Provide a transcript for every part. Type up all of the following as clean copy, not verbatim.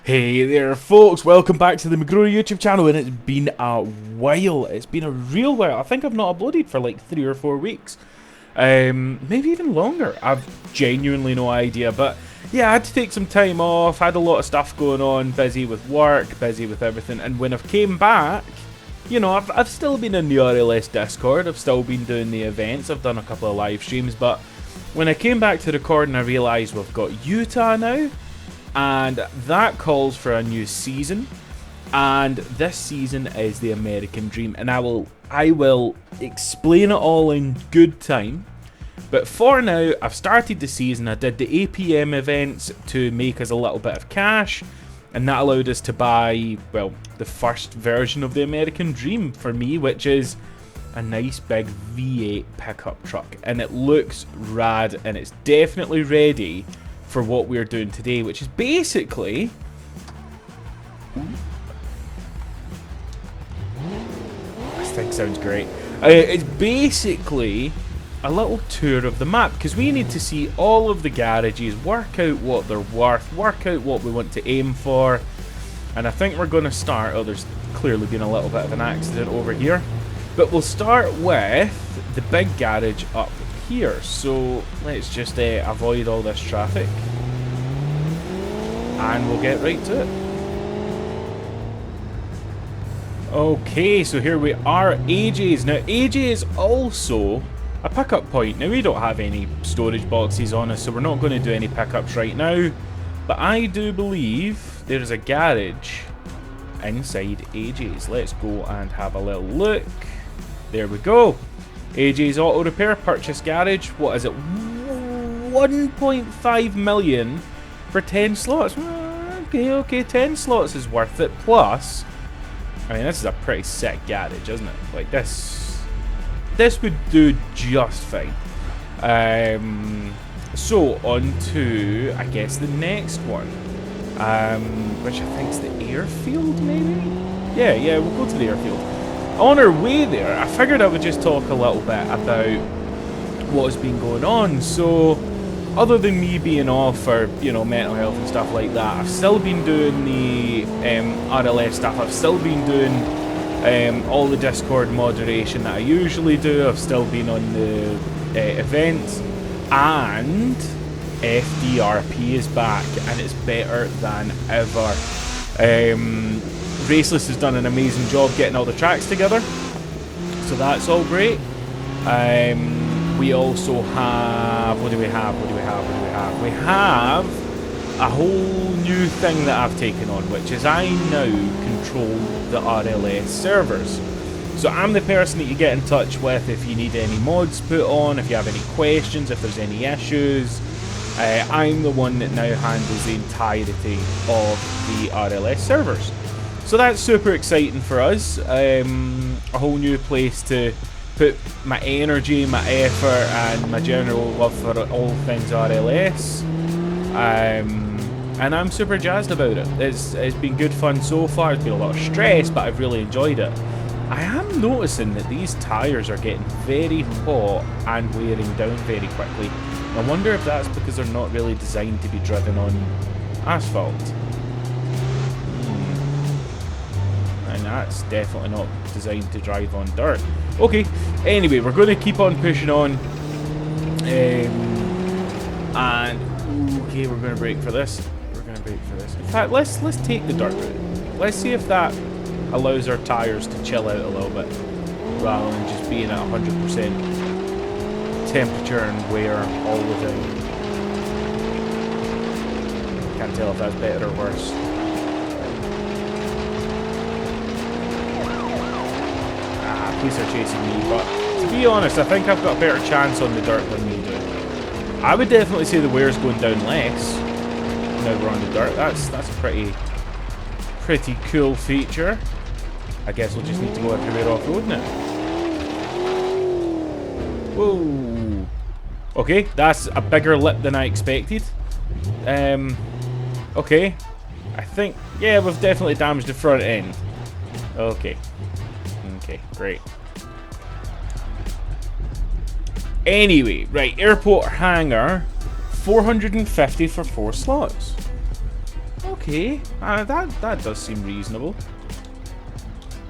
Hey there folks, welcome back to the McGrory YouTube channel, and it's been a while. It's been a real while. I think I've not uploaded for like 3 or 4 weeks. Maybe even longer. I've genuinely no idea, but yeah, I had to take some time off, had a lot of stuff going on, busy with work, busy with everything, and when I've came back, you know, I've still been in the RLS Discord, I've still been doing the events, I've done a couple of live streams, but when I came back to recording I realised we've got Utah now. And that calls for a new season, and this season is the American Dream, and I will explain it all in good time. But for now, I've started the season. I did the APM events to make us a little bit of cash, and that allowed us to buy, well, the first version of the American Dream for me, which is a nice big V8 pickup truck, and it looks rad, and it's definitely ready for what we're doing today, which is basically this thing sounds great. It's basically a little tour of the map, because we need to see all of the garages, work out what they're worth, work out what we want to aim for, and I think we're going to start, oh, there's clearly been a little bit of an accident over here, but we'll start with the big garage up here. So let's just avoid all this traffic and we'll get right to it. Okay, so here we are, AJ's. Now AJ is also a pickup point. Now we don't have any storage boxes on us, so we're not going to do any pickups right now, but I do believe there's a garage inside AJ's. Let's go and have a little look. There we go. AJ's Auto Repair, purchase garage. What is it? 1.5 million for 10 slots. Okay, 10 slots is worth it. Plus, I mean, this is a pretty sick garage, isn't it? Like, this would do just fine. So, on to, I guess, the next one. Which I think is the airfield, maybe? Yeah, we'll go to the airfield. On our way there, I figured I would just talk a little bit about what has been going on. So, other than me being off for, you know, mental health and stuff like that, I've still been doing the RLS stuff. I've still been doing all the Discord moderation that I usually do. I've still been on the events, and FDRP is back, and it's better than ever. Raceless has done an amazing job getting all the tracks together, so that's all great. We also have, what do we have? We have a whole new thing that I've taken on, which is I now control the RLS servers. So I'm the person that you get in touch with if you need any mods put on, if you have any questions, if there's any issues. I'm the one that now handles the entirety of the RLS servers. So that's super exciting for us. A whole new place to put my energy, my effort, and my general love for all things RLS. And I'm super jazzed about it. It's been good fun so far. It's been a lot of stress, but I've really enjoyed it. I am noticing that these tyres are getting very hot and wearing down very quickly. I wonder if that's because they're not really designed to be driven on asphalt. And that's definitely not designed to drive on dirt. Okay, anyway, we're going to keep on pushing on. And, okay, we're going to brake for this. In fact, let's take the dirt route. Let's see if that allows our tyres to chill out a little bit, rather than just being at 100% temperature and wear all the time. Can't tell if that's better or worse. Police are chasing me, but to be honest, I think I've got a better chance on the dirt than they do. I would definitely say the wear's going down less now we're on the dirt. That's a pretty cool feature. I guess we'll just need to go everywhere off-road now. Whoa. Okay, that's a bigger lip than I expected. Okay. I think, yeah, we've definitely damaged the front end. Okay. Okay, great. Anyway, right, airport hangar, 450 for 4 slots. okay. That does seem reasonable.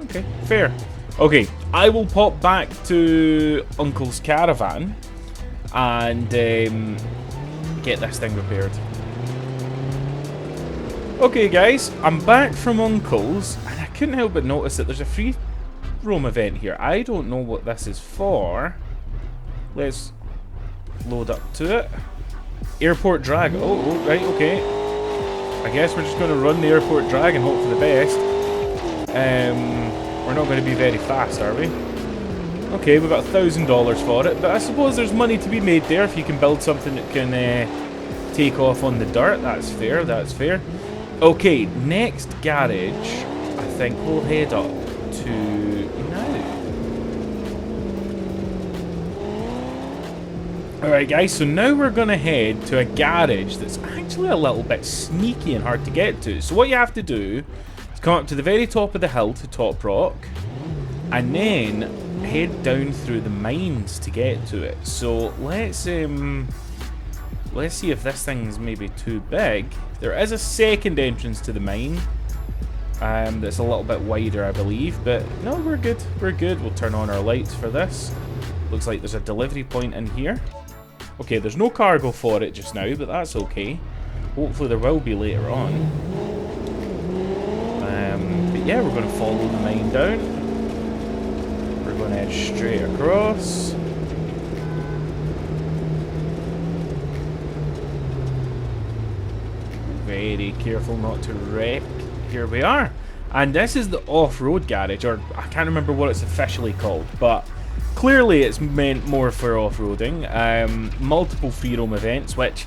Okay, fair. Okay, I will pop back to Uncle's caravan and get this thing repaired. Okay guys, I'm back from Uncle's and I couldn't help but notice that there's a free roam event here. I don't know what this is for. Let's load up to it. Airport drag. Oh, right, okay. I guess we're just going to run the airport drag and hope for the best. We're not going to be very fast, are we? Okay, we've got $1,000 for it, but I suppose there's money to be made there if you can build something that can take off on the dirt. That's fair, that's fair. Okay, next garage, I think we'll head up to now. Alright guys, so now we're going to head to a garage that's actually a little bit sneaky and hard to get to. So what you have to do is come up to the very top of the hill to Top Rock, and then head down through the mines to get to it. So let's see if this thing's maybe too big. There is a second entrance to the mine that's a little bit wider, I believe, but no, we're good. We're good. We'll turn on our lights for this. Looks like there's a delivery point in here. Okay, there's no cargo for it just now, but that's okay. Hopefully there will be later on. But yeah, we're going to follow the mine down. We're going to head straight across. Very careful not to wreck. Here we are. And this is the off-road garage, or I can't remember what it's officially called, but clearly it's meant more for off-roading. Multiple free roam events, which,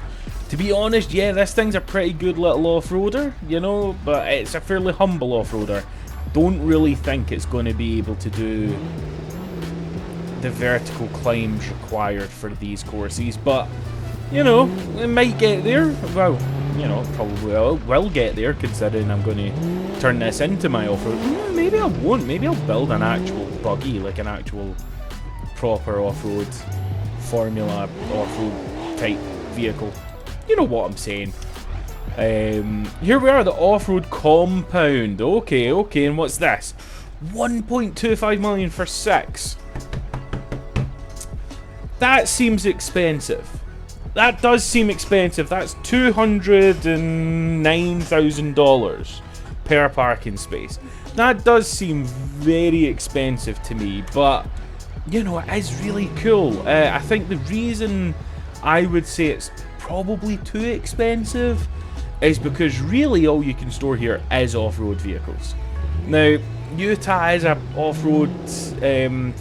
to be honest, yeah, this thing's a pretty good little off-roader, you know, but it's a fairly humble off-roader. Don't really think it's going to be able to do the vertical climbs required for these courses, but, you know, it might get there. Well, you know, probably will get there, considering I'm going to turn this into my off-road. Maybe I won't. Maybe I'll build an actual buggy, like an actual proper off-road formula off-road type vehicle. You know what I'm saying. Here we are, the off-road compound. Okay, okay, and what's this? 1.25 million for 6. That seems expensive. That does seem expensive. That's $209,000 per parking space. That does seem very expensive to me, but you know, it is really cool. I think the reason I would say it's probably too expensive is because really all you can store here is off-road vehicles. Now, Utah is an off-road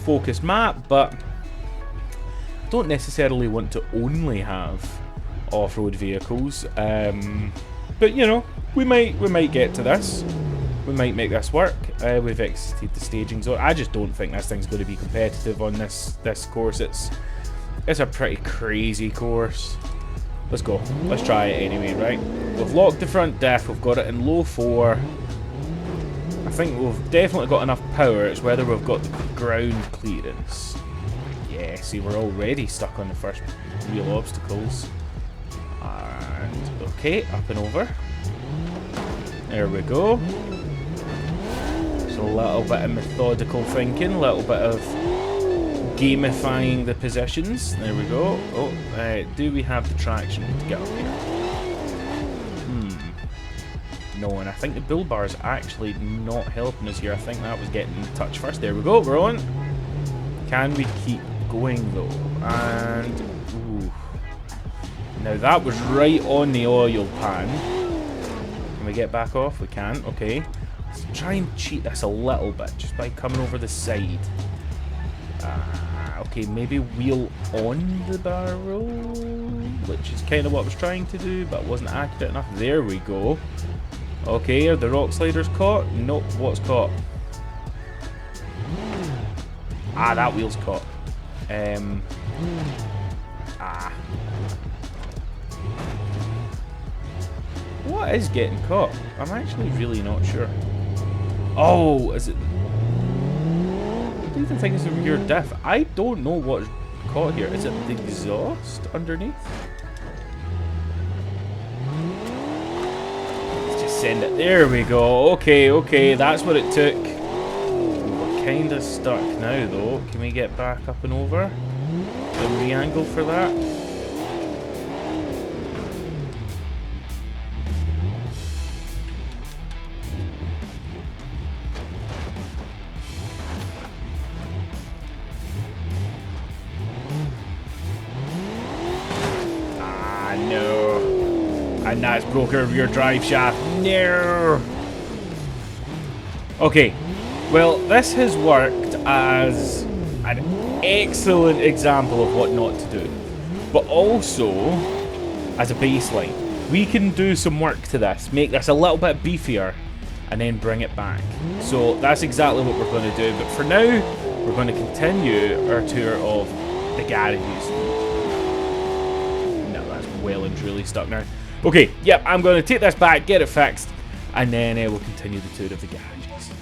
focused map, but I don't necessarily want to only have off-road vehicles. But you know, we might get to this. We might make this work. We've exited the staging zone. I just don't think this thing's going to be competitive on this course. It's a pretty crazy course. Let's go. Let's try it anyway, right? We've locked the front diff. We've got it in low 4. I think we've definitely got enough power. It's whether we've got the ground clearance. Yeah, see, we're already stuck on the first real obstacles. And okay, up and over. There we go. So a little bit of methodical thinking, a little bit of gamifying the positions. There we go. Oh, do we have the traction to get up here? No, and I think the bull bar is actually not helping us here. I think that was getting in touch first. There we go, we're on. Can we keep going though? And ooh. Now that was right on the oil pan. Can we get back off? We can. Okay. Let's try and cheat this a little bit just by coming over the side. Okay, maybe wheel on the barrel, which is kind of what I was trying to do, but wasn't accurate enough. There we go. Okay, are the rock sliders caught? Nope. What's caught? Ah, that wheel's caught. What is getting caught? I'm actually really not sure. Oh, is it? I don't even think it's a rear diff. I don't know what's caught here. Is it the exhaust underneath? It just send it. There we go. Okay, okay, that's what it took. We're kind of stuck now, though. Can we get back up and over? And re-angle for that? And that's broke our rear drive shaft. No. Okay, well, this has worked as an excellent example of what not to do, but also as a baseline. We can do some work to this, make this a little bit beefier, and then bring it back. So that's exactly what we're going to do. But for now, we're going to continue our tour of the garages. No, that's well and truly stuck now. Okay, yep, I'm going to take this back, get it fixed, and then we'll continue the tour of the garages.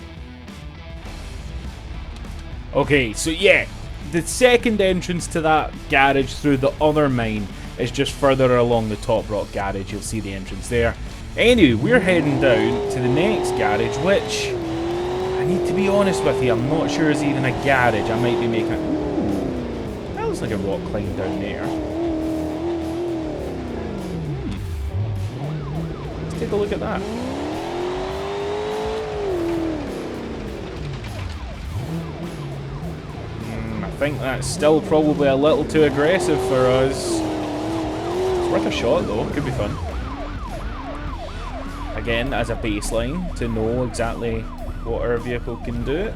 Okay, so yeah, the second entrance to that garage through the other mine is just further along the Top Rock garage. You'll see the entrance there. Anyway, we're heading down to the next garage, which, I need to be honest with you, I'm not sure is even a garage. I might be making... Ooh, that looks like a rock climb down there. Take a look at that. I think that's still probably a little too aggressive for us. It's worth a shot though, could be fun. Again, as a baseline, to know exactly what our vehicle can do.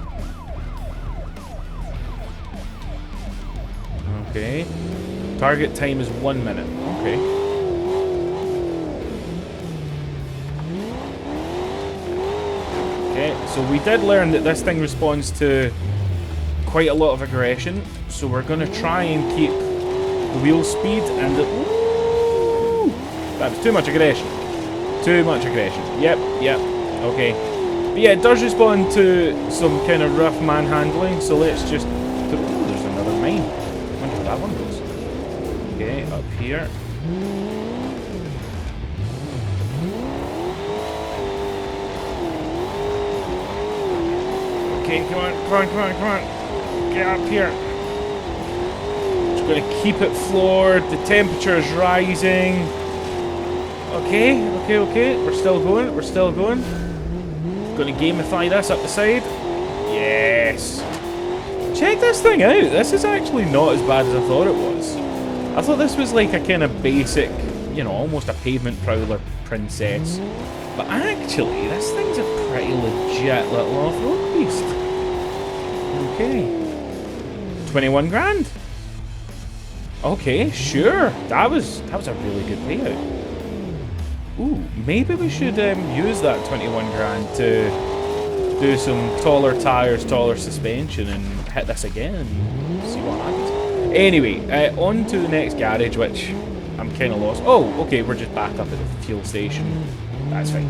Okay. Target time is 1 minute. Okay. Okay, so we did learn that this thing responds to quite a lot of aggression, so we're going to try and keep the wheel speed and the... Ooh, that was too much aggression. Too much aggression. Yep, okay. But yeah, it does respond to some kind of rough manhandling, so let's just... Ooh, there's another mine. I wonder where that one goes. Okay, up here. Okay, come on. Get up here. Just gonna keep it floored. The temperature is rising. Okay. We're still going. Gonna gamify this up the side. Yes. Check this thing out. This is actually not as bad as I thought it was. I thought this was like a kind of basic, you know, almost a pavement prowler princess. But actually, this thing's a pretty legit little off-road beast. Okay. 21 grand. Okay, sure. That was a really good payout. Ooh, maybe we should use that 21 grand to do some taller tires, taller suspension, and hit this again and see what happens. Anyway, on to the next garage, which I'm kind of lost. Oh, okay, we're just back up at the fuel station. That's fine.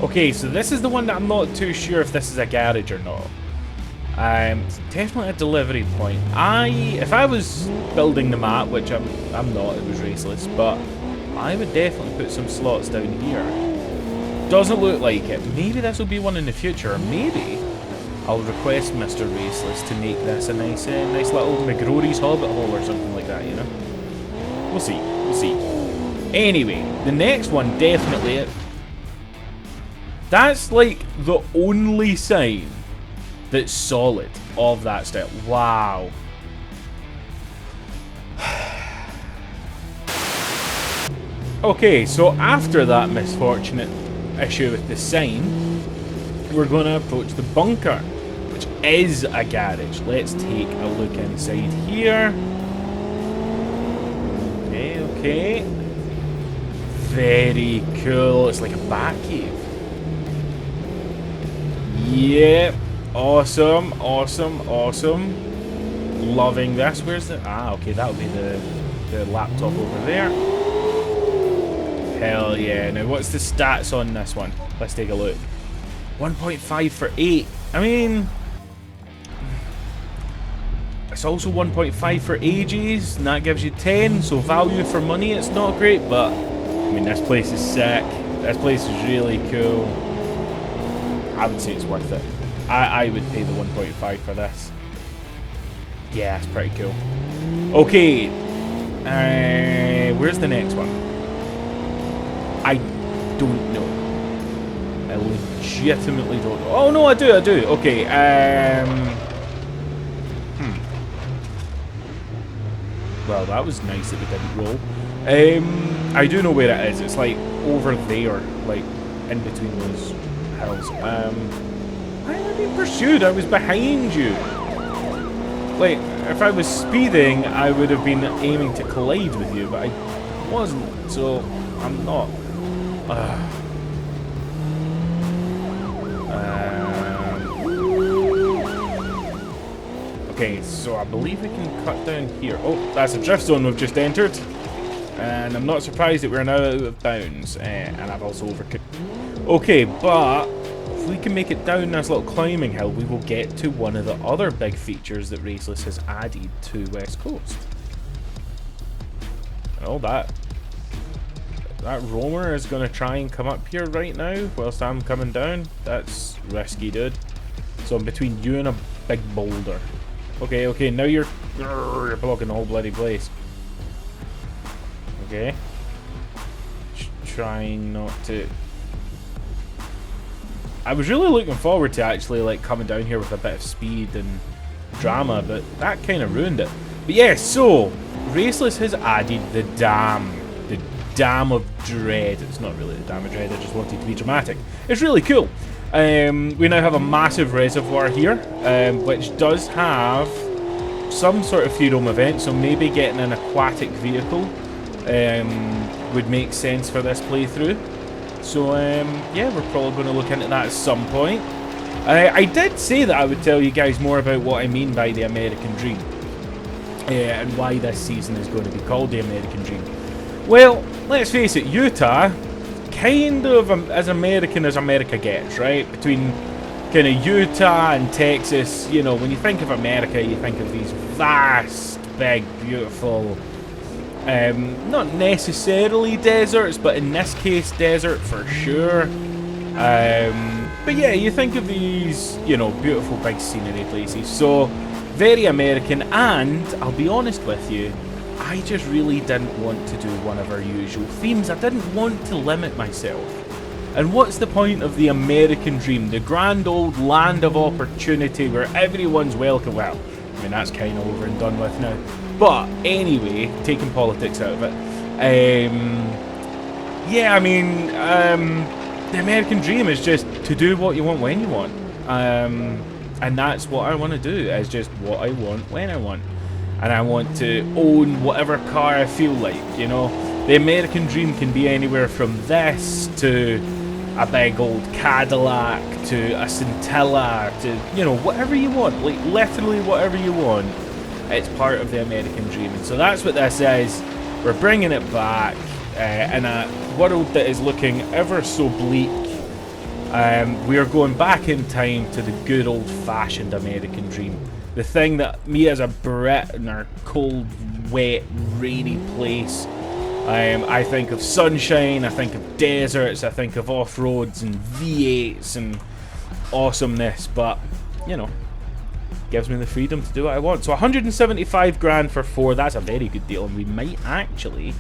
Okay, so this is the one that I'm not too sure if this is a garage or not. It's definitely a delivery point. If I was building the map, which I'm not, it was Raceless, but I would definitely put some slots down here. Doesn't look like it. Maybe this will be one in the future, or maybe I'll request Mr. Raceless to make this a nice little McGrory's Hobbit hole or something like that, you know? We'll see. Anyway, the next one definitely... That's like the only sign that's solid of that style. Wow. Okay, so after that misfortunate issue with the sign, we're going to approach the bunker, which is a garage. Let's take a look inside here. Okay. Very cool. It's like a bat cave. Yep. Awesome. Loving this. Where's the... Ah, okay, that'll be the laptop over there. Hell yeah. Now, what's the stats on this one? Let's take a look. 1.5 for 8. I mean... It's also 1.5 for ages, and that gives you 10, so value for money, it's not great, but I mean, this place is sick. This place is really cool. I would say it's worth it. I would pay the 1.5 for this. Yeah, it's pretty cool. Okay. Where's the next one? I don't know. I legitimately don't know. Oh, no, I do. Okay, Well, that was nice that we didn't roll. I do know where it is. It's like over there, like in between those hills. Why am I being pursued? I was behind you. Like, if I was speeding, I would have been aiming to collide with you, but I wasn't, so I'm not. Okay, so I believe we can cut down here. Oh, that's a drift zone we've just entered. And I'm not surprised that we're now out of bounds. And I've also overcooked. Okay, but if we can make it down this little climbing hill, we will get to one of the other big features that Raceless has added to West Coast. Oh, that roamer is going to try and come up here right now whilst I'm coming down. That's risky, dude. So I'm between you and a big boulder. Okay, now you're blocking the whole bloody place. Okay. Trying not to... I was really looking forward to actually like coming down here with a bit of speed and drama, but that kind of ruined it. But yeah, so Raceless has added the dam of dread. It's not really the dam of dread, I just wanted to be dramatic. It's really cool. We now have a massive reservoir here, which does have some sort of freedom event, so maybe getting an aquatic vehicle would make sense for this playthrough. So yeah, we're probably going to look into that at some point. I did say that I would tell you guys more about what I mean by the American Dream, and why this season is going to be called the American Dream. Well, let's face it, Utah, kind of as American as America gets, right? Between kind of Utah and Texas, you know, when you think of America, you think of these vast, big, beautiful, not necessarily deserts, but in this case, desert for sure. But yeah, you think of these, you know, beautiful, big scenery places. So, very American, and I'll be honest with you, I just really didn't want to do one of our usual themes. I didn't want to limit myself. And what's the point of the American Dream? The grand old land of opportunity where everyone's welcome. Well, I mean, that's kind of over and done with now. But anyway, taking politics out of it. Yeah, I mean, the American Dream is just to do what you want when you want. And that's what I want to do, is just what I want when I want. And I want to own whatever car I feel like, you know. The American Dream can be anywhere from this to a big old Cadillac to a Scintilla to, you know, whatever you want. Like, literally whatever you want. It's part of the American Dream. And so that's what this is. We're bringing it back in a world that is looking ever so bleak. We are going back in time to the good old-fashioned American Dream. The thing that me as a Brit in our cold, wet, rainy place, I think of sunshine, I think of deserts, I think of off-roads and V8s and awesomeness, but, you know, gives me the freedom to do what I want. So 175 grand for 4, that's a very good deal, and we might actually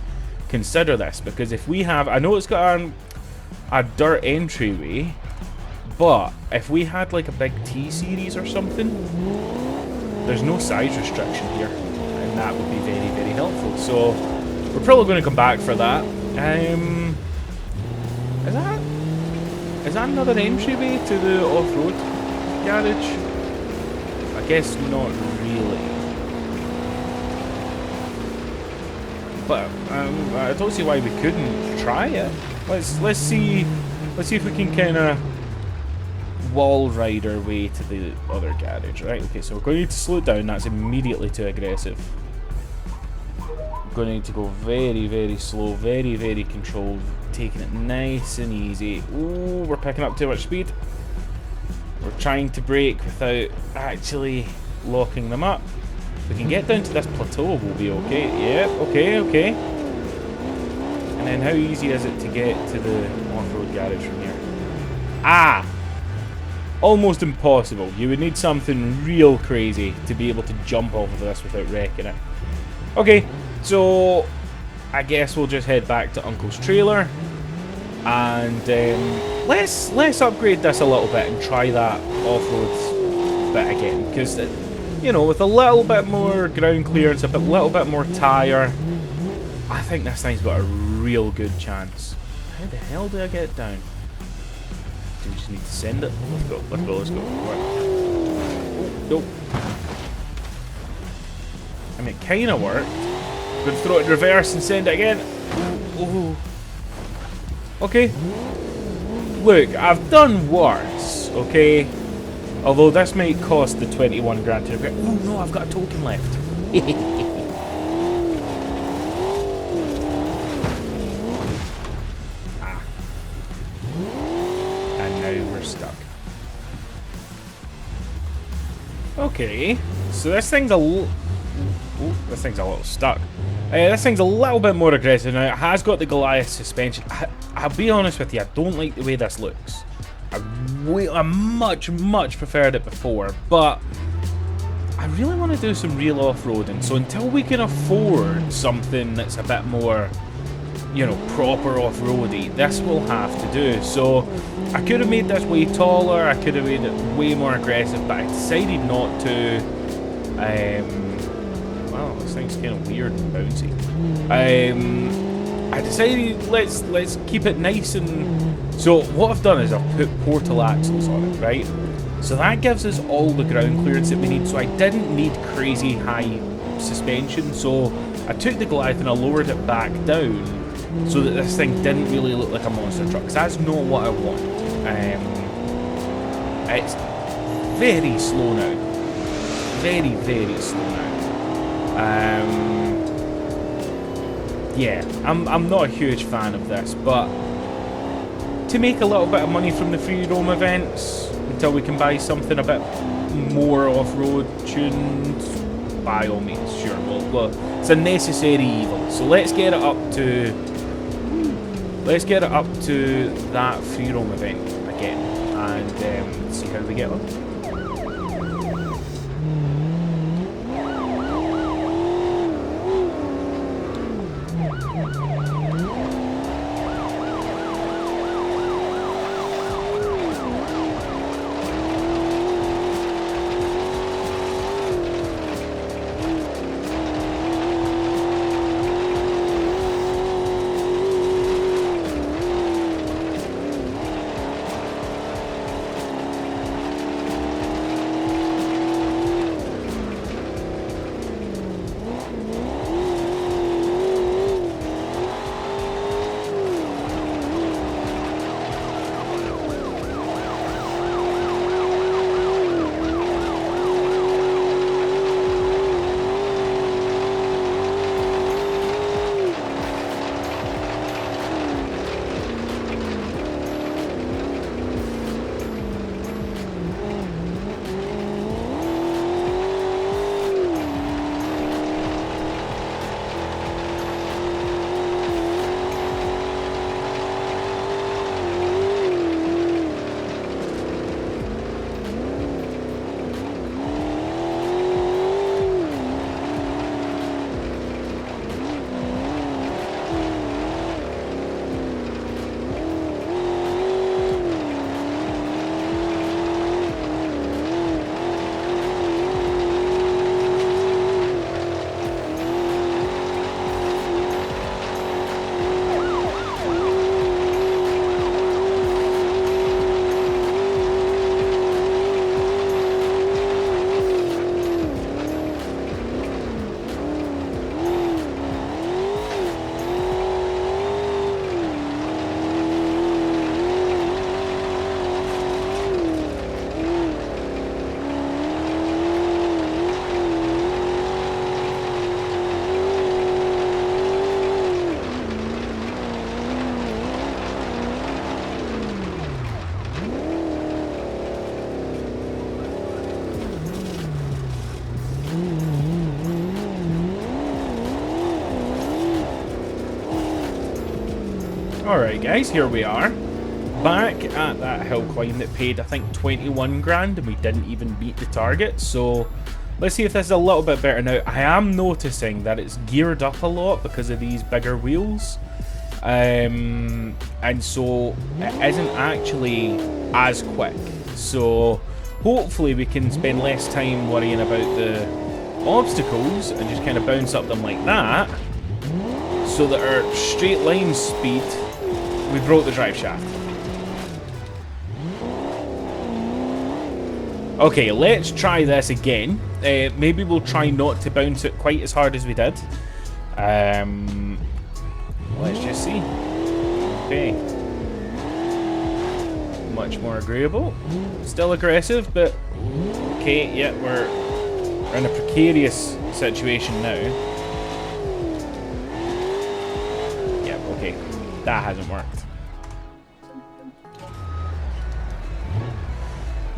consider this, because if we have, I know it's got a dirt entryway, but if we had like a big T-series or something, there's no size restriction here, and that would be very, very helpful. So we're probably going to come back for that. Is that another entryway to the off-road garage? I guess not really. But I don't see why we couldn't try it. Let's see if we can kind of wall ride our way to the other garage, right? Okay, so we're going to need to slow it down. That's immediately too aggressive. We're going to need to go very, very slow, very, very controlled, taking it nice and easy. Ooh, we're picking up too much speed. We're trying to brake without actually locking them up. If we can get down to this plateau, we'll be okay. Yep, okay. And And then how easy is it to get to the off-road garage from here? Ah! Almost impossible. You would need something real crazy to be able to jump off of this without wrecking it. Okay, so I guess we'll just head back to Uncle's trailer. And let's upgrade this a little bit and try that off-road bit again. Because, you know, with a little bit more ground clearance, a little bit more tyre, I think this thing's got a real good chance. How the hell do I get it down? Do we just need to send it? Let's go, let's go, let's go. Right. Oh, nope. I mean, it kind of worked. We're going to throw it in reverse and send it again. Oh. Okay. Look, I've done worse, okay? Although this might cost the 21 grand to repair. Oh no, I've got a token left. Ah. And now we're stuck. Okay, so this thing's a little stuck. This thing's a little bit more aggressive now. It has got the Goliath suspension. I'll be honest with you, I don't like the way this looks. I much preferred it before, but I really want to do some real off-roading. So until we can afford something that's a bit more, you know, proper off-roady, this will have to do. So I could have made this way taller, I could have made it way more aggressive, but I decided not to. Wow, this thing's kind of weird and bouncy. I decided let's keep it nice, and so what I've done is I've put portal axles on it, right? So that gives us all the ground clearance that we need. So I didn't need crazy high suspension, so I took the Goliath and I lowered it back down so that this thing didn't really look like a monster truck, because that's not what I want. It's very slow now, very slow now. Yeah, I'm not a huge fan of this, but to make a little bit of money from the free roam events until we can buy something a bit more off-road tuned, by all means, sure. Well, it's a necessary evil. So let's get it up to that free roam event again, and see how we get on. Alright guys, here we are. Back at that hill climb that paid, I think, 21 grand, and we didn't even beat the target. So let's see if this is a little bit better now. I am noticing that it's geared up a lot because of these bigger wheels. And so it isn't actually as quick. So hopefully we can spend less time worrying about the obstacles and just kind of bounce up them like that, so that our straight line speed, we broke the drive shaft. Okay, let's try this again. Maybe we'll try not to bounce it quite as hard as we did. Let's just see. Okay. Much more agreeable. Still aggressive, but okay, yeah, we're in a precarious situation now. Yeah, okay. That hasn't worked.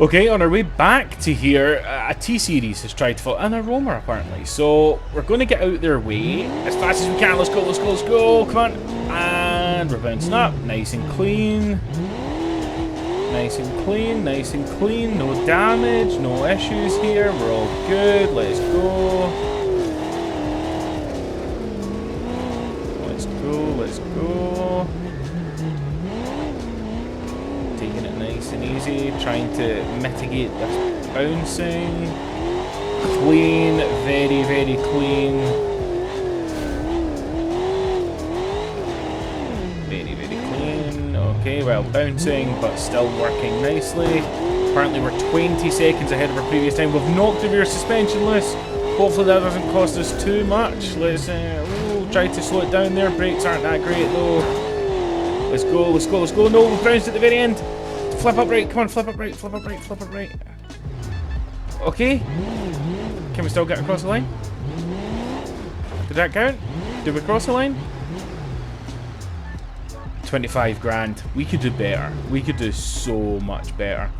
Okay, on our way back to here, a T-Series has tried to fall, and a Roamer apparently. So we're going to get out their way as fast as we can. Let's go, let's go, let's go. Come on. And we're bouncing up. Nice and clean. Nice and clean, nice and clean. No damage, no issues here. We're all good. Let's go. Let's go, let's go. Taking it nice and easy, trying to mitigate this bouncing. Clean, very, very clean. Very, very clean. Okay, well, bouncing, but still working nicely. Apparently we're 20 seconds ahead of our previous time. We've knocked the rear suspension loose. Hopefully that doesn't cost us too much. Let's try to slow it down there. Brakes aren't that great though. Let's go, let's go, let's go. No, we've bounced at the very end. Flip up right, come on, flip up right, flip up right, flip up right. Okay. Can we still get across the line? Did that count? Did we cross the line? 25 grand. We could do better. We could do so much better.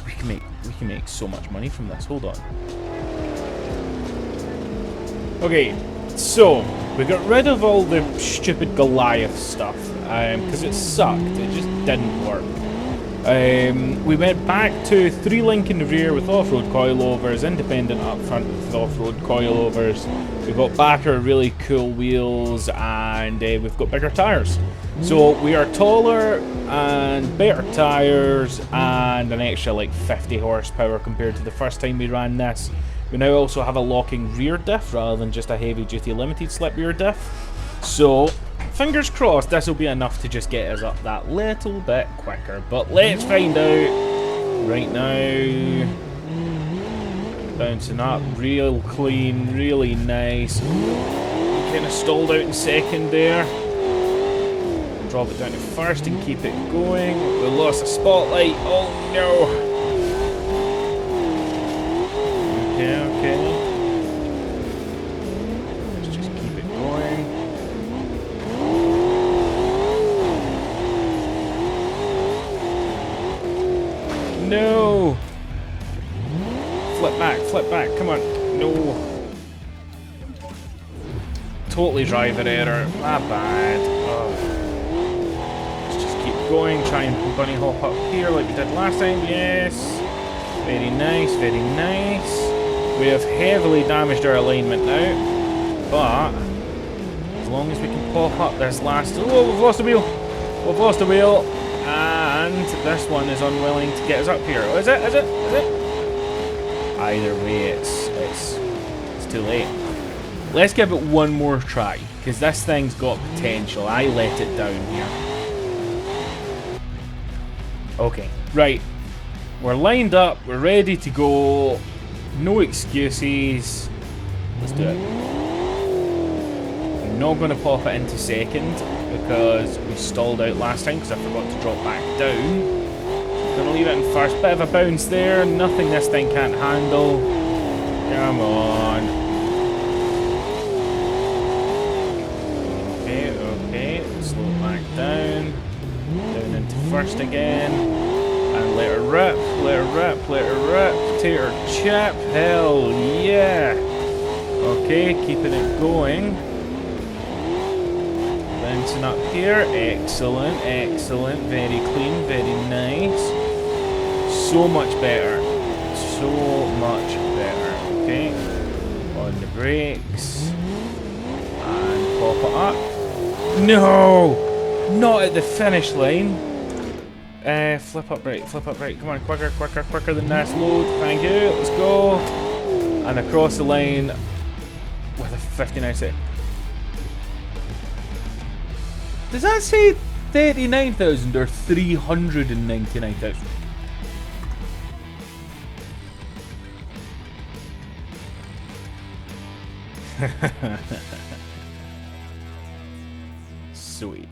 We can make so much money from this. Hold on. Okay, so we got rid of all the stupid Goliath stuff because it sucked. It just didn't work. We went back to 3-link in the rear with off-road coilovers, independent up front with off-road coilovers. We got back our really cool wheels, and we've got bigger tires. So we are taller and better tires, and an extra like 50 horsepower compared to the first time we ran this. We now also have a locking rear diff rather than just a heavy-duty limited slip rear diff. So fingers crossed this will be enough to just get us up that little bit quicker. But let's find out right now. Bouncing up, real clean, really nice. Kind of stalled out in second there. Drop it down to first and keep it going. We lost the spotlight. Oh no. Okay, okay. Let's just keep it going. No! Flip back, come on. No. Totally driver error. My bad. Oh. Let's just keep going. Try and bunny hop up here like we did last time. Yes. Very nice, very nice. We have heavily damaged our alignment now. But as long as we can pop up this last... Oh, we've lost the wheel. We've lost the wheel. And this one is unwilling to get us up here. Oh, is it? Is it? Is it? Either way, it's too late. Let's give it one more try, because this thing's got potential. I let it down here. Okay, right. We're lined up. We're ready to go. No excuses. Let's do it. I'm not going to pop it into second, because we stalled out last time because I forgot to drop back down. Gonna leave it in first. Bit of a bounce there. Nothing this thing can't handle. Come on. Okay, okay. Slow it back down. Down into first again. And let her rip. Let her rip. Let her rip. Tater chip. Hell yeah. Okay, keeping it going. Bouncing up here. Excellent, excellent. Very clean, very nice. So much better. So much better. Okay. On the brakes. And pop it up. No! Not at the finish line. Flip up right, flip up right. Come on, quicker, quicker, quicker than this. Load. Thank you. Let's go. And across the line with a 59 second. Does that say 39,000 or 399,000? Sweet.